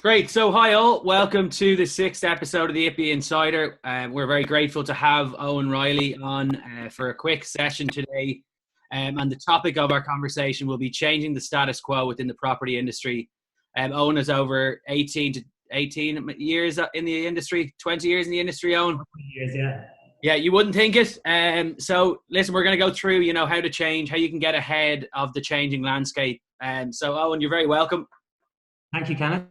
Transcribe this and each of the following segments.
Great. So, hi all. Welcome to the sixth episode of the iPPi Insider. We're very grateful to have Owen Reilly on for a quick session today. And the topic of our conversation will be changing the status quo within the property industry. Owen is over 18 years in the industry, 20 years in the industry, Owen. 20 years, yeah. Yeah, you wouldn't think it. So, listen, we're going to go through, how to change, how you can get ahead of the changing landscape. So, Owen, you're very welcome. Thank you, Kenneth.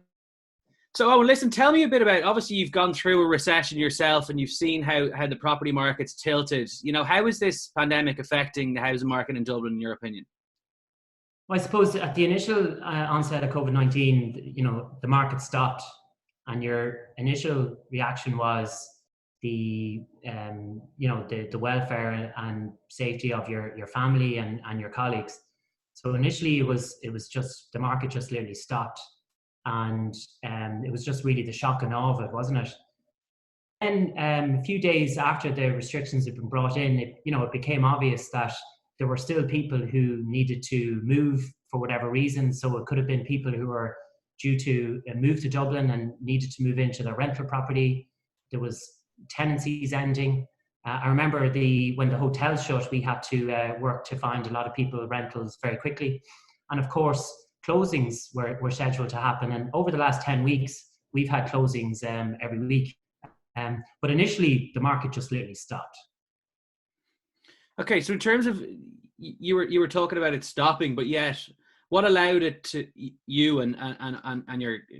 So, Owen, listen, tell me a bit about, obviously you've gone through a recession yourself and you've seen how the property market's tilted. How is this pandemic affecting the housing market in Dublin, in your opinion? Well, I suppose at the initial onset of COVID-19, the market stopped, and your initial reaction was the welfare and safety of your family and your colleagues. So initially it was just, the market just literally stopped. And it was just really the shock and awe of it, wasn't it? And a few days after the restrictions had been brought in, it became obvious that there were still people who needed to move for whatever reason. So it could have been people who were due to move to Dublin and needed to move into their rental property. There was tenancies ending. I remember when the hotels shut, we had to work to find a lot of people rentals very quickly. And of course, closings were scheduled to happen, and over the last 10 weeks we've had closings every week, but initially the market just literally stopped. Okay, so in terms of, you were talking about it stopping, but yet what allowed it to you and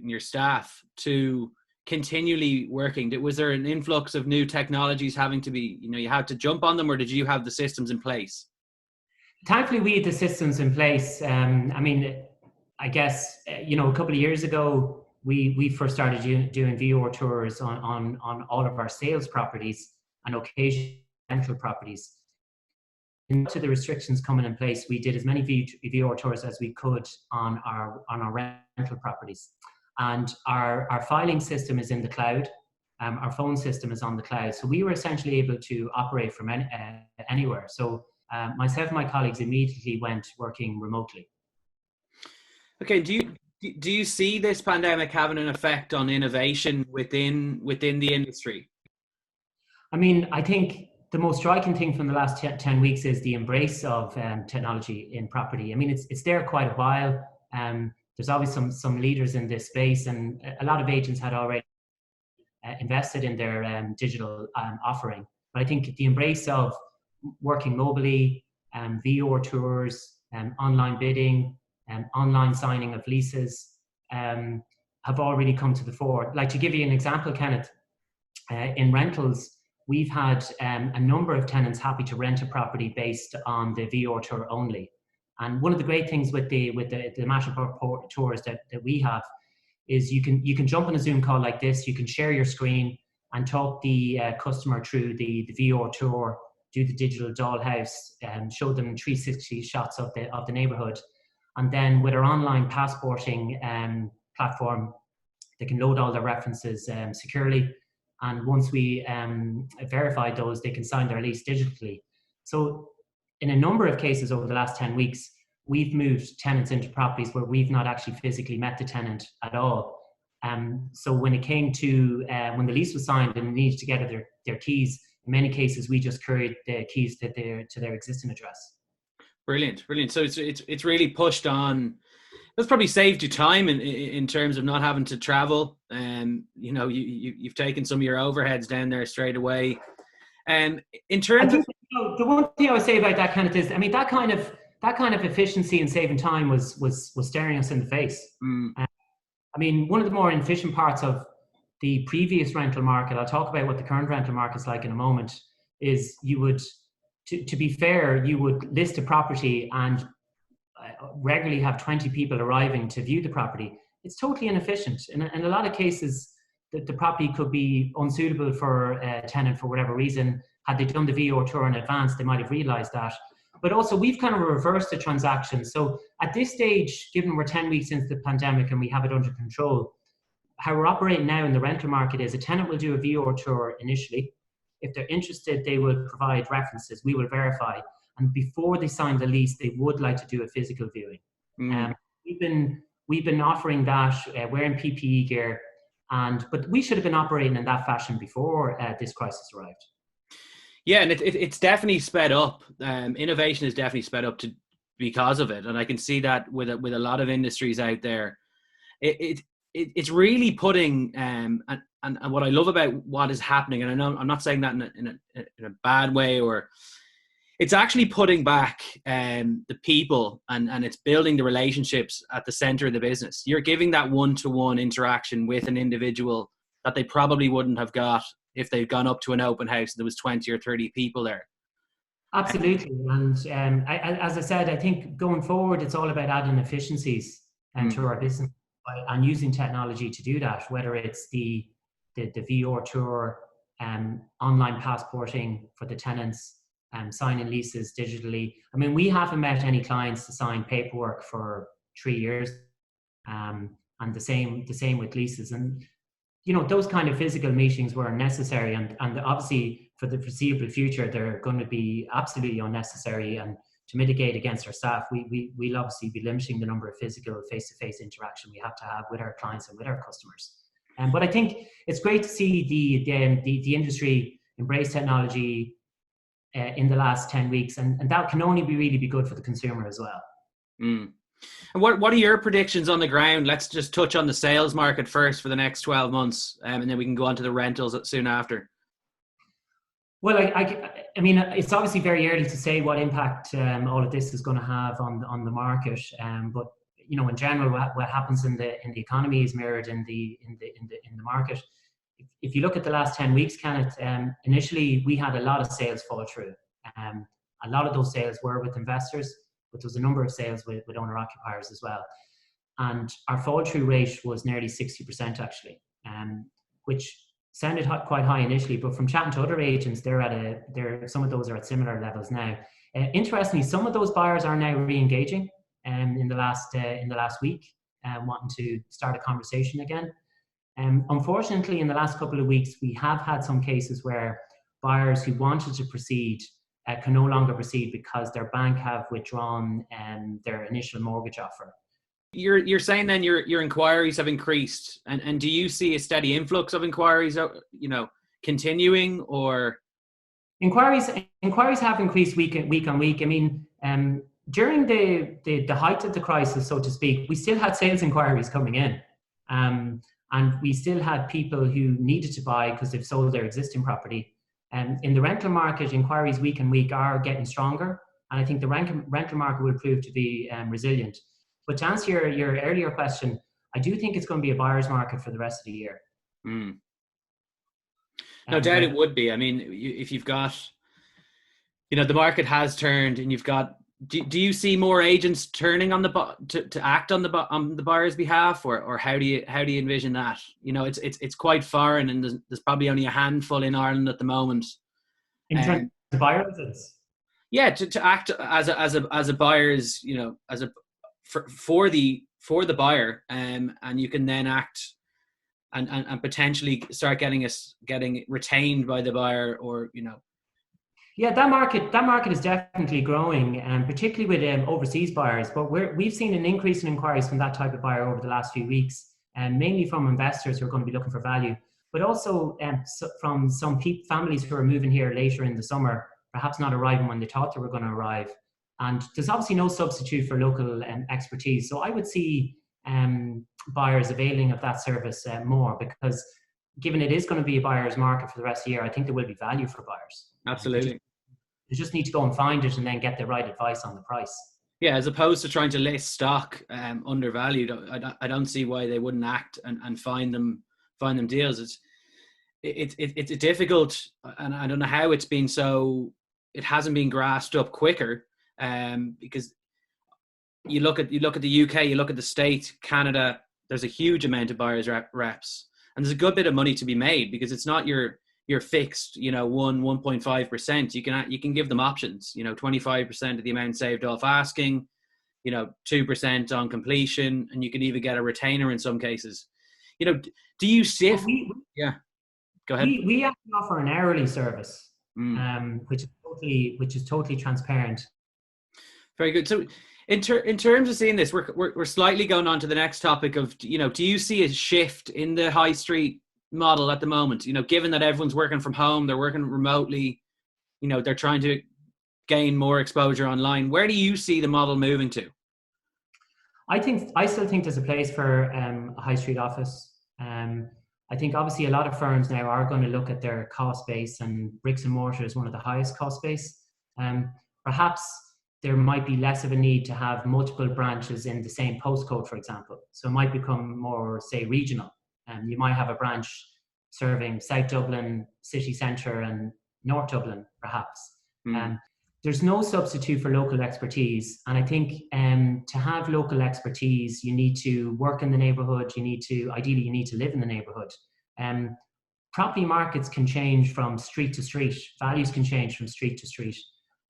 your staff to continually working? Was there an influx of new technologies having to be, you had to jump on them, or did you have the systems in place? Thankfully we had the systems in place. I guess, a couple of years ago, we first started doing VR tours on all of our sales properties and occasional rental properties. And to the restrictions coming in place, we did as many VR tours as we could on our rental properties. And our filing system is in the cloud. Our phone system is on the cloud. So we were essentially able to operate from anywhere. So myself and my colleagues immediately went working remotely. Okay, do you see this pandemic having an effect on innovation within the industry? I think the most striking thing from the last 10 weeks is the embrace of technology in property. It's there quite a while. There's always some leaders in this space, and a lot of agents had already invested in their digital offering. But I think the embrace of working mobily, VR tours, online bidding, online signing of leases have already come to the fore. Like, to give you an example, Kenneth, in rentals, we've had a number of tenants happy to rent a property based on the VR tour only. And one of the great things with the Matterport tours that we have is you can jump on a Zoom call like this, you can share your screen and talk the customer through the VR tour, do the digital dollhouse, show them 360 shots of the neighborhood. And then with our online passporting platform, they can load all their references securely. And once we verify those, they can sign their lease digitally. So in a number of cases over the last 10 weeks, we've moved tenants into properties where we've not actually physically met the tenant at all. So when it came to, when the lease was signed and needed to get their keys, in many cases, we just couried the keys to their existing address. Brilliant. So it's really pushed on. That's probably saved you time in terms of not having to travel. You've taken some of your overheads down there straight away. In terms of the one thing I would say about that kind of is, that kind of efficiency and saving time was staring us in the face. One of the more inefficient parts of the previous rental market, I'll talk about what the current rental market's like in a moment, is you would, to be fair, you would list a property and regularly have 20 people arriving to view the property. It's totally inefficient. In a lot of cases, the property could be unsuitable for a tenant for whatever reason. Had they done the VR tour in advance, they might have realized that. But also, we've kind of reversed the transaction. So at this stage, given we're 10 weeks into the pandemic and we have it under control, how we're operating now in the rental market is a tenant will do a VR tour initially. If they're interested, they will provide references. We will verify. And before they sign the lease, they would like to do a physical viewing. We've been we've been offering that, wearing PPE gear, but we should have been operating in that fashion before this crisis arrived. Yeah, and it's definitely sped up. Innovation is definitely sped up because of it, and I can see that with a lot of industries out there. It's really putting and what I love about what is happening, and I know I'm not saying that in a bad way, or it's actually putting back the people and it's building the relationships at the center of the business. You're giving that one-to-one interaction with an individual that they probably wouldn't have got if they'd gone up to an open house and there was 20 or 30 people there. Absolutely. And as I said, I think going forward, it's all about adding efficiencies to our business and using technology to do that, whether it's the VR tour, online passporting for the tenants, signing leases digitally. I mean, we haven't met any clients to sign paperwork for 3 years, and the same with leases. And those kind of physical meetings were necessary, and obviously for the foreseeable future, they're going to be absolutely unnecessary. And to mitigate against our staff, we'll obviously be limiting the number of physical face-to-face interaction we have to have with our clients and with our customers. But I think it's great to see the industry embrace technology in the last 10 weeks, and that can only really be good for the consumer as well. And what are your predictions on the ground? Let's just touch on the sales market first for the next 12 months, and then we can go on to the rentals soon after. Well, I mean, it's obviously very early to say what impact all of this is going to have on the market. But in general, what happens in the economy is mirrored in the market. If you look at the last 10 weeks, Kenneth, initially we had a lot of sales fall through. A lot of those sales were with investors, but there was a number of sales with owner occupiers as well. And our fall through rate was nearly 60% actually, which sounded quite high initially, but from chatting to other agents, some of those are at similar levels now. Interestingly, some of those buyers are now re-engaging in the last week, wanting to start a conversation again. Unfortunately, in the last couple of weeks, we have had some cases where buyers who wanted to proceed can no longer proceed because their bank have withdrawn their initial mortgage offer. You're saying then your inquiries have increased, and do you see a steady influx of inquiries, continuing, or? Inquiries have increased week on week. I mean, during the height of the crisis, so to speak, we still had sales inquiries coming in, and we still had people who needed to buy because they've sold their existing property. In the rental market, inquiries week on week are getting stronger, and I think the rental market will prove to be resilient. But to answer your earlier question, I do think it's going to be a buyer's market for the rest of the year. No doubt it would be. I mean, if you've got, the market has turned, and you've got. Do you see more agents turning to act on the buyer's behalf, or how do you envision that? It's quite foreign, and there's probably only a handful in Ireland at the moment. In terms of buyer agents? Yeah, to act as a buyer's, for the buyer, and you can then act and potentially start getting retained by the buyer, or. Yeah, that market is definitely growing, particularly with overseas buyers. But we've seen an increase in inquiries from that type of buyer over the last few weeks, and mainly from investors who are going to be looking for value, but also from some families who are moving here later in the summer, perhaps not arriving when they thought they were going to arrive. And there's obviously no substitute for local expertise. So I would see buyers availing of that service more, because given it is going to be a buyer's market for the rest of the year, I think there will be value for buyers. Absolutely. You just need to go and find it and then get the right advice on the price. Yeah, as opposed to trying to list stock undervalued, I don't see why they wouldn't act and find them deals. It's difficult, and I don't know how it hasn't been grasped up quicker, because you look at the UK, you look at the States, Canada. There's a huge amount of buyers reps, and there's a good bit of money to be made, because it's not your fixed, 1.5%. You can give them options, 25% of the amount saved off asking, 2% on completion, and you can even get a retainer in some cases. Do you sift? Yeah, go ahead. We actually offer an hourly service, which is totally transparent. Very good. So In terms of seeing this, we're slightly going on to the next topic of, do you see a shift in the high street model at the moment? Given that everyone's working from home, they're working remotely, they're trying to gain more exposure online. Where do you see the model moving to? I still think there's a place for a high street office. I think obviously a lot of firms now are going to look at their cost base, and bricks and mortar is one of the highest cost base. Perhaps there might be less of a need to have multiple branches in the same postcode, for example. So it might become more, say, regional. You might have a branch serving South Dublin, city centre, and North Dublin, perhaps. There's no substitute for local expertise. And I think to have local expertise, you need to work in the neighbourhood. Ideally, you need to live in the neighbourhood. Property markets can change from street to street. Values can change from street to street.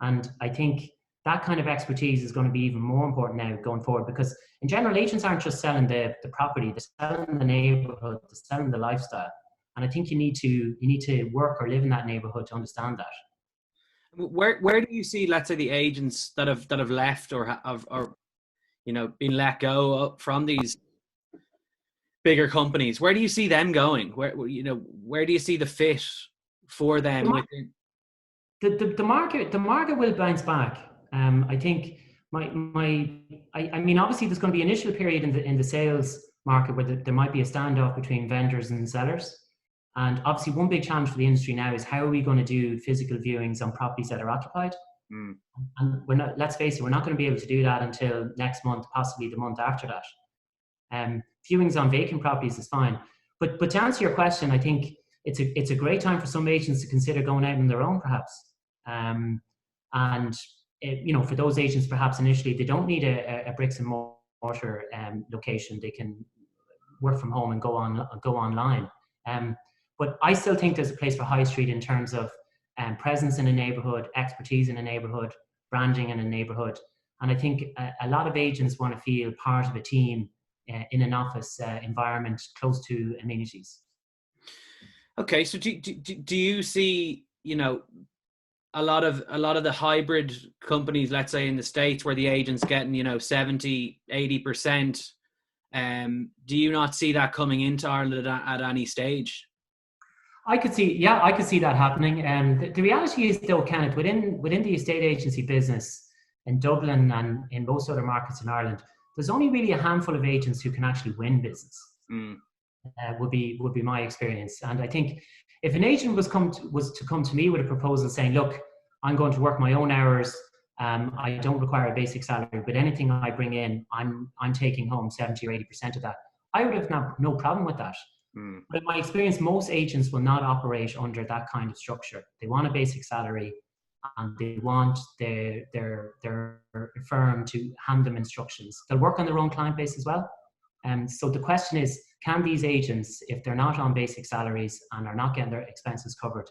And I think that kind of expertise is going to be even more important now going forward, because in general, agents aren't just selling the property, they're selling the neighbourhood, they're selling the lifestyle. And I think you need to work or live in that neighbourhood to understand that. Where do you see, let's say, the agents that have left or have been let go from these bigger companies? Where do you see them going? Where do you see the fit for them? The market will bounce back. I think I mean obviously there's going to be an initial period in the sales market where there might be a standoff between vendors and sellers. And obviously one big challenge for the industry now is how are we going to do physical viewings on properties that are occupied? And let's face it, we're not going to be able to do that until next month, possibly the month after that. Viewings on vacant properties is fine. But to answer your question, I think it's a great time for some agents to consider going out on their own, perhaps. For those agents, perhaps initially they don't need a bricks and mortar location. They can work from home and go online. But I still think there's a place for high street in terms of presence in a neighbourhood, expertise in a neighbourhood, branding in a neighbourhood. And I think a lot of agents want to feel part of a team in an office environment close to amenities. Okay, so do you see, a lot of the hybrid companies, let's say in the States, where the agent's getting, 70, 80%, do you not see that coming into Ireland at any stage? I could see that happening. The reality is, though, Kenneth, within the estate agency business in Dublin and in most other markets in Ireland, there's only really a handful of agents who can actually win business. Would be my experience. And I think if an agent was to come to me with a proposal saying, look, I'm going to work my own hours, I don't require a basic salary, but anything I bring in, I'm taking home 70 or 80% of that, I would have no problem with that. But in my experience, most agents will not operate under that kind of structure. They want a basic salary, and they want their firm to hand them instructions. They'll work on their own client base as well. So the question is, can these agents, if they're not on basic salaries and are not getting their expenses covered,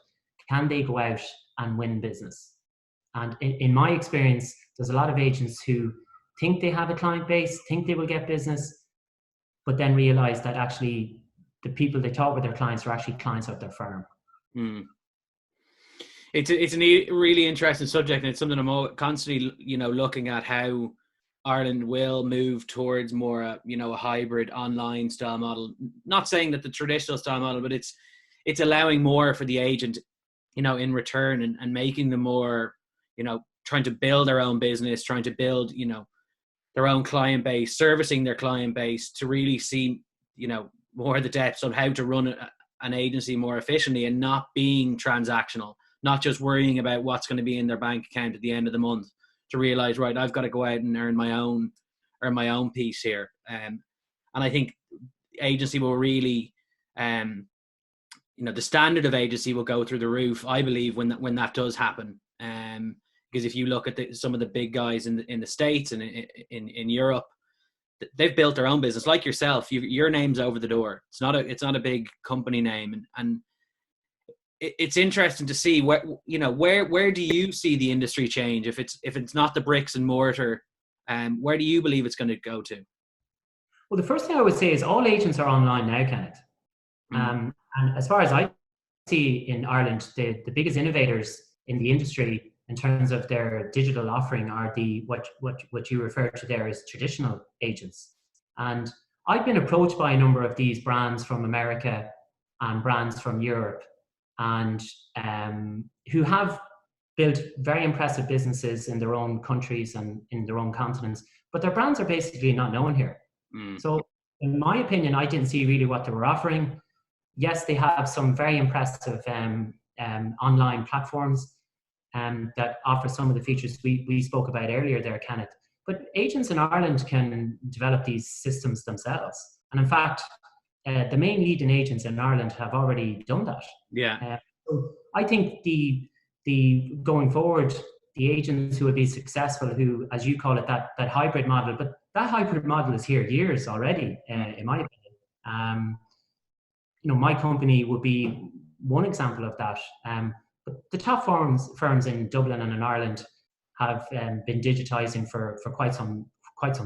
can they go out and win business? And in my experience, there's a lot of agents who think they have a client base, think they will get business, but then realize that actually the people they thought were their clients are actually clients of their firm. It's a really interesting subject, and it's something I'm constantly, looking at how Ireland will move towards more, a hybrid online style model. Not saying that the traditional style model, but it's allowing more for the agent, in return, and making them more, trying to build their own business, trying to build, their own client base, servicing their client base to really see, more of the depths of how to run an agency more efficiently and not being transactional, not just worrying about what's going to be in their bank account at the end of the month, to realize, right, I've got to go out and earn my own piece here. And I think agency will really, the standard of agency will go through the roof, I believe, when that does happen. Because if you look at some of the big guys in the States and in Europe, they've built their own business, like yourself. Your name's over the door. It's not a big company name, and it's interesting to see where do you see the industry change if it's not the bricks and mortar, where do you believe it's going to go to? Well, the first thing I would say is all agents are online now, Kenneth. And as far as I see in Ireland, the biggest innovators in the industry in terms of their digital offering are the what you referred to there as traditional agents. And I've been approached by a number of these brands from America and brands from Europe, and who have built very impressive businesses in their own countries and in their own continents, but their brands are basically not known here. So in my opinion, I didn't see really what they were offering. Yes, they have some very impressive online platforms that offer some of the features we spoke about earlier there, Kenneth. But agents in Ireland can develop these systems themselves. And in fact, the main leading agents in Ireland have already done that. Yeah. So I think the going forward, the agents who will be successful, who, as you call it, that hybrid model, but that hybrid model is here years already, in my opinion. My company would be one example of that. But the top firms in Dublin and in Ireland have been digitizing for quite some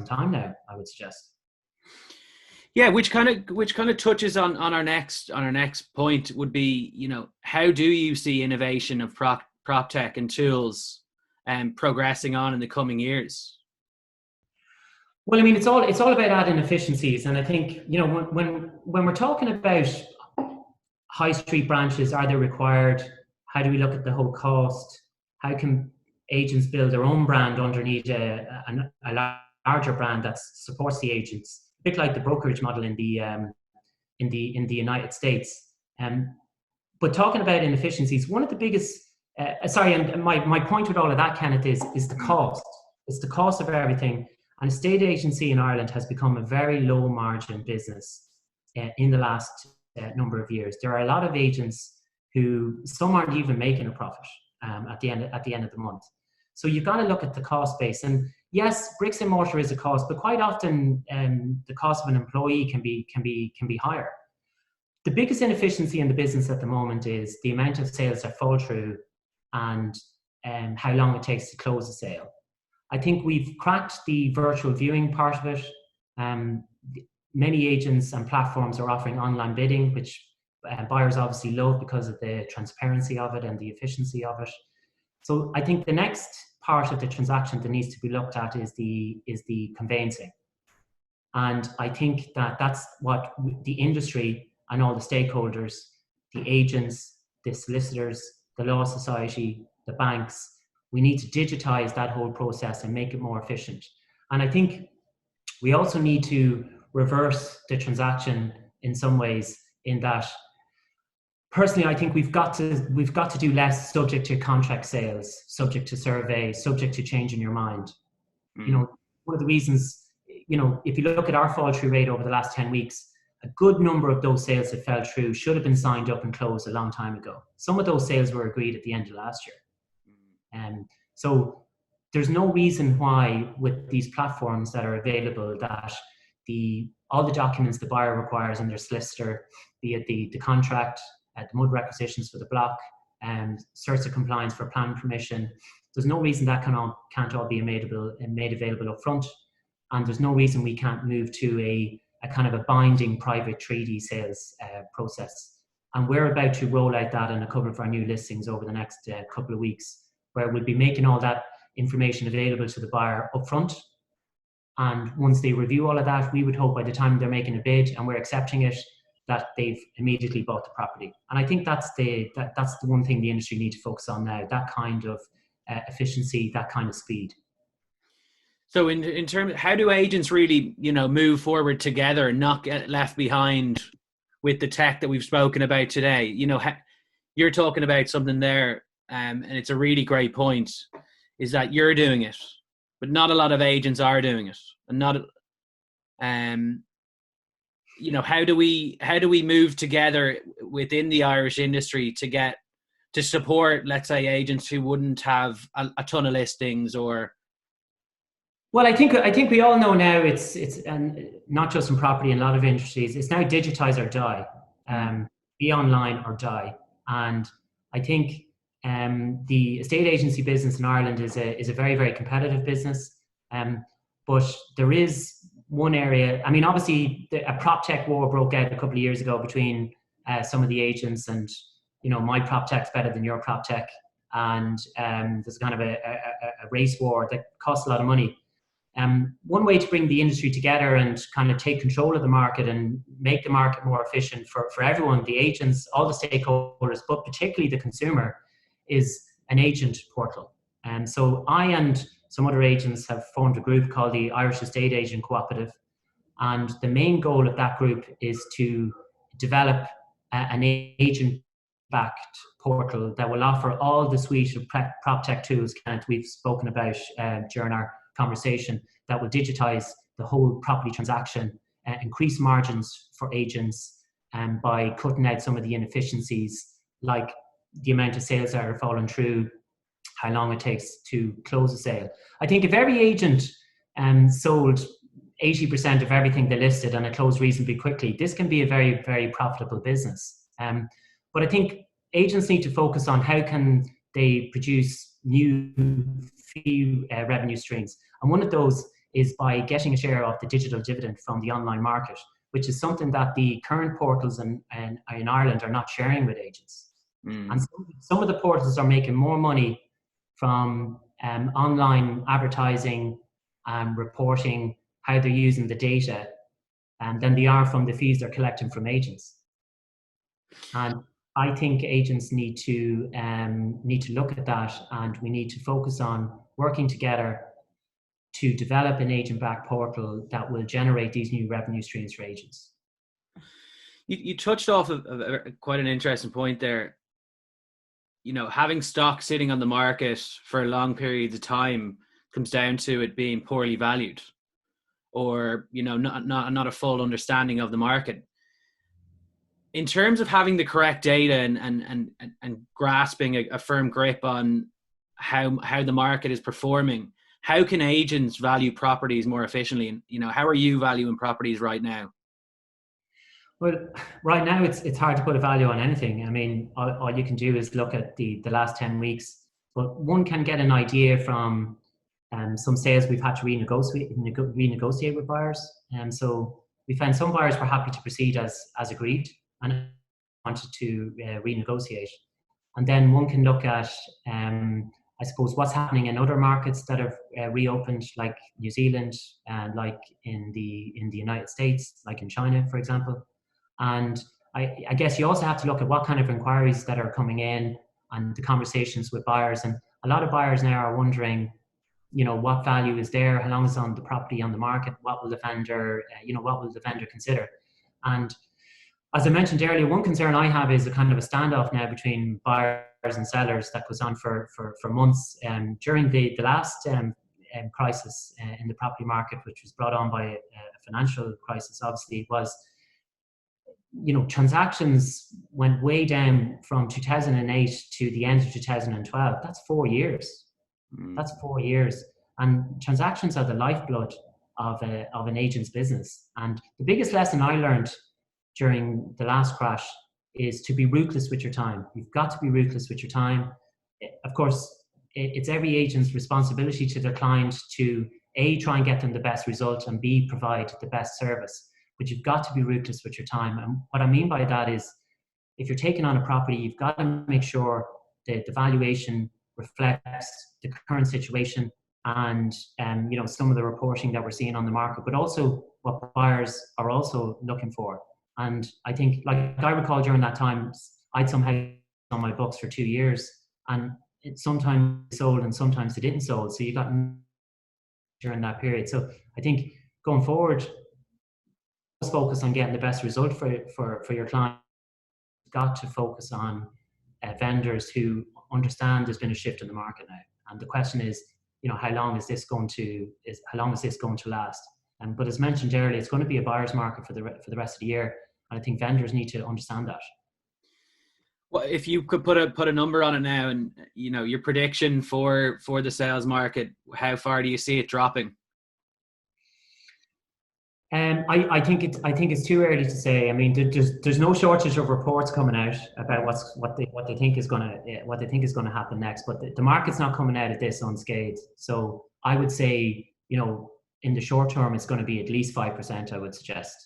time now, I would suggest. Yeah, which kind of touches on our next point would be, how do you see innovation of prop tech and tools progressing on in the coming years? Well, I mean, it's all about adding efficiencies, and I think when we're talking about high street branches, are they required? How do we look at the whole cost? How can agents build their own brand underneath a larger brand that supports the agents? A bit like the brokerage model in the United States. But talking about inefficiencies, one of the biggest and my point with all of that, Kenneth, is the cost. It's the cost of everything. And estate agency in Ireland has become a very low margin business in the last number of years. There are a lot of agents who, some aren't even making a profit at the end of the month. So you've got to look at the cost base. And yes, bricks and mortar is a cost, but quite often the cost of an employee can be higher. The biggest inefficiency in the business at the moment is the amount of sales that fall through and how long it takes to close a sale. I think we've cracked the virtual viewing part of it. Many agents and platforms are offering online bidding, which buyers obviously love because of the transparency of it and the efficiency of it. So I think the next part of the transaction that needs to be looked at is the conveyancing. And I think that's what the industry and all the stakeholders, the agents, the solicitors, the law society, the banks, we need to digitize that whole process and make it more efficient. And I think we also need to reverse the transaction in some ways, in that personally I think we've got to do less subject to contract sales, subject to survey, subject to changing your mind. One of the reasons, if you look at our fall through rate over the last 10 weeks, a good number of those sales that fell through should have been signed up and closed a long time ago. Some of ththose sales were agreed at the end of last year. So there's no reason why with these platforms that are available that all the documents the buyer requires in their solicitor, be it the contract, the mud requisitions for the block, certs of compliance for plan permission, there's no reason that can't all be made available up front. And there's no reason we can't move to a kind of a binding private treaty sales process. And we're about to roll out that in a couple of our new listings over the next couple of weeks, where we'll be making all that information available to the buyer up front. And once they review all of that, we would hope by the time they're making a bid and we're accepting it, that they've immediately bought the property. And I think that's the one thing the industry needs to focus on now, that kind of efficiency, that kind of speed. So in terms of how do agents really, move forward together and not get left behind with the tech that we've spoken about today? You're talking about something there, and it's a really great point, is that you're doing it, but not a lot of agents are doing it. And not, how do we move together within the Irish industry to support, let's say, agents who wouldn't have a ton of listings or... Well, I think we all know now it's not just in property, in a lot of industries, it's now digitize or die, be online or die. And I think the estate agency business in Ireland is a very, very competitive business. But there is one area, I mean, obviously a Protech war broke out a couple of years ago between some of the agents, and, my Protech's better than your Protech. and there's kind of a race war that costs a lot of money. One way to bring the industry together and kind of take control of the market and make the market more efficient for everyone, the agents, all the stakeholders, but particularly the consumer, is an agent portal. And so I and some other agents have formed a group called the Irish Estate Agent Cooperative. And the main goal of that group is to develop an agent-backed portal that will offer all the suite of Protech tools, Kenneth, we've spoken about during our conversation, that will digitize the whole property transaction, increase margins for agents, by cutting out some of the inefficiencies, like the amount of sales that are falling through, how long it takes to close a sale. I think if every agent sold 80% of everything they listed and it closed reasonably quickly, this can be a very, very profitable business. But I think agents need to focus on how can they produce new fee revenue streams. And one of those is by getting a share of the digital dividend from the online market, which is something that the current portals in Ireland are not sharing with agents. And some of the portals are making more money from online advertising and reporting how they're using the data than they are from the fees they're collecting from agents. And I think agents need to look at that, and we need to focus on working together to develop an agent-backed portal that will generate these new revenue streams for agents. You touched off quite an interesting point there. You know, having stock sitting on the market for long periods of time comes down to it being poorly valued, or, you know, not a full understanding of the market. In terms of having the correct data and grasping a firm grip on how the market is performing, how can agents value properties more efficiently? And, you know, how are you valuing properties right now? Well, right now it's hard to put a value on anything. I mean, all you can do is look at the last 10 weeks. But one can get an idea from some sales we've had to renegotiate with buyers. So we found some buyers were happy to proceed as agreed and wanted to renegotiate. And then one can look at, I suppose, what's happening in other markets that have reopened, like New Zealand, and like in the United States, like in China, for example. And I guess you also have to look at what kind of inquiries that are coming in and the conversations with buyers. And a lot of buyers now are wondering, you know, what value is there? How long is on the property on the market? What will the vendor, what will the vendor consider? And as I mentioned earlier, one concern I have is a kind of a standoff now between buyers and sellers that goes on for months. During the last crisis in the property market, which was brought on by a financial crisis, obviously, was, you know, transactions went way down from 2008 to the end of 2012. That's 4 years. That's 4 years. And transactions are the lifeblood of an agent's business. And the biggest lesson I learned during the last crash is to be ruthless with your time. You've got to be ruthless with your time. Of course, it's every agent's responsibility to their client to A, try and get them the best result, and B, provide the best service. But you've got to be ruthless with your time. And what I mean by that is, if you're taking on a property, you've got to make sure that the valuation reflects the current situation and you know, some of the reporting that we're seeing on the market, but also what buyers are also looking for. And I think, like I recall during that time, I'd somehow on my books for 2 years, and it sometimes sold and sometimes it didn't sold. So you got during that period. So I think going forward, focus on getting the best result for your client. You've got to focus on vendors who understand there's been a shift in the market now. And the question is, you know, how long is this going to last? But as mentioned earlier, it's going to be a buyer's market for the rest of the year. And I think vendors need to understand that. Well, if you could put a number on it now, and, you know, your prediction for the sales market, how far do you see it dropping? I think it's too early to say. I mean, there's no shortage of reports coming out about what they think is going to happen next. But the market's not coming out of this unscathed. So I would say, you know, in the short term, it's going to be at least 5%. I would suggest.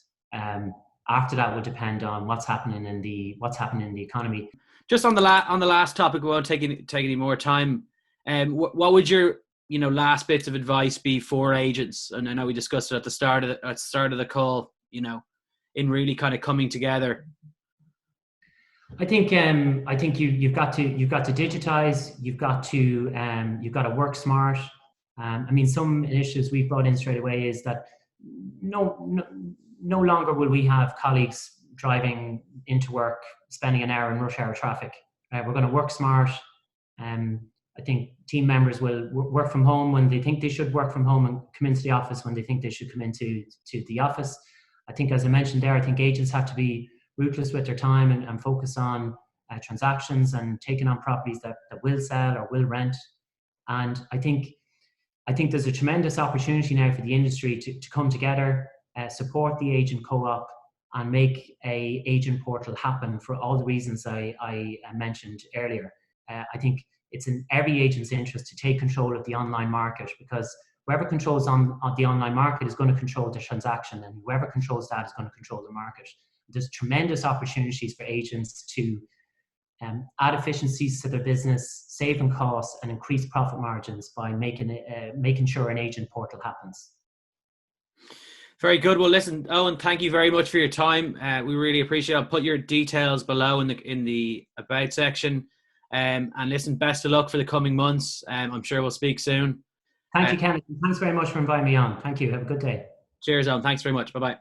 After that will depend on what's happening in the economy. Just on the last topic, we won't take any more time. What would your last bits of advice be for agents? And I know we discussed it at the start of the call. In really kind of coming together. I think you've got to digitize. You've got to work smart. I mean, some initiatives we've brought in straight away is that no longer will we have colleagues driving into work, spending an hour in rush hour traffic. We're going to work smart. I think team members will work from home when they think they should work from home, and come into the office when they think they should come into the office. I think, as I mentioned there, I think agents have to be ruthless with their time and focus on transactions and taking on properties that will sell or will rent. And I think there's a tremendous opportunity now for the industry to come together, support the agent co-op, and make a agent portal happen for all the reasons I mentioned earlier. I think it's in every agent's interest to take control of the online market, because whoever controls on the online market is going to control the transaction, and whoever controls that is going to control the market. There's tremendous opportunities for agents to add efficiencies to their business, save on costs, and increase profit margins by making sure an agent portal happens. Very good. Well, listen, Owen, thank you very much for your time. We really appreciate it. I'll put your details below in the about section. And listen, best of luck for the coming months. I'm sure we'll speak soon. Thank you, Kenneth. Thanks very much for inviting me on. Thank you. Have a good day. Cheers, Owen. Thanks very much. Bye-bye.